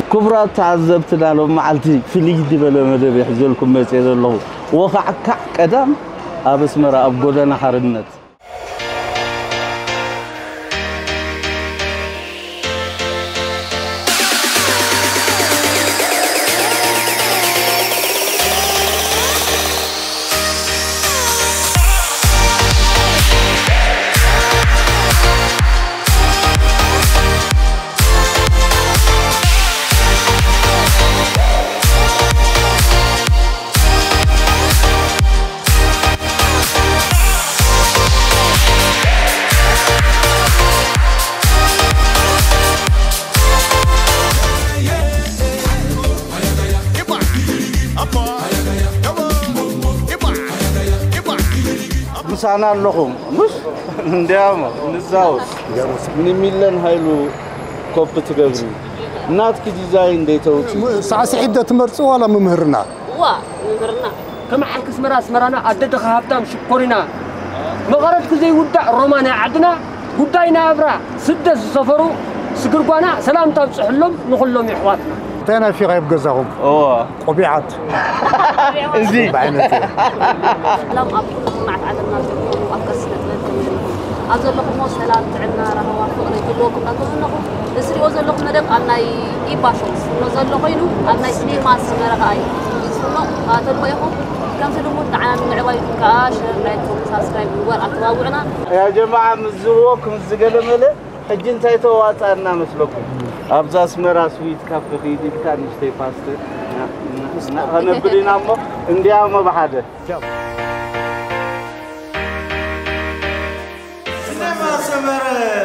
كبرات تعذبتنا لو معلتي في ليج دي بلا مدب يحزلكم مسيد الله وخعك قدام أبسمر أبغودنا حرنت أنا لهم مش نديامه نزاوس من ميلان هايلو كوبت قبري نات كديزاين ديتوتي ساعة سعيدة تمرسوا ولا ممهرنا ممهرنا كما حكس مرانا عدد خابتام شكورنا مغرد كزي ودع رومانا عدنا قداينا أبرا سدس سفروا سقرقوانا سلام تابسح لهم نخلهم إخواتنا تانا في غيب جزاهم قبيعات زين بعينتي لم أبقى مع عدنا أكسرت أزل لكم سلام تعنا رهوا فقنا يجلوكم نتوزنكم نسري أزل لكم ندق أنا يباشوس نزل لكينو أنا سنين ما سمرة هاي يسمع هاتلو يهم كم سلمون تعال من عوايد كاشر لايكم سبسكرايب نور أتواوعنا يا جماعة مزوقكم الزقل ملء حجين تايتو واتانا مثلكم أبزاس مرا سويت كافي خيدي كان نشتي باستر أنا برينا مو إنديا ما بحده سينما سمرة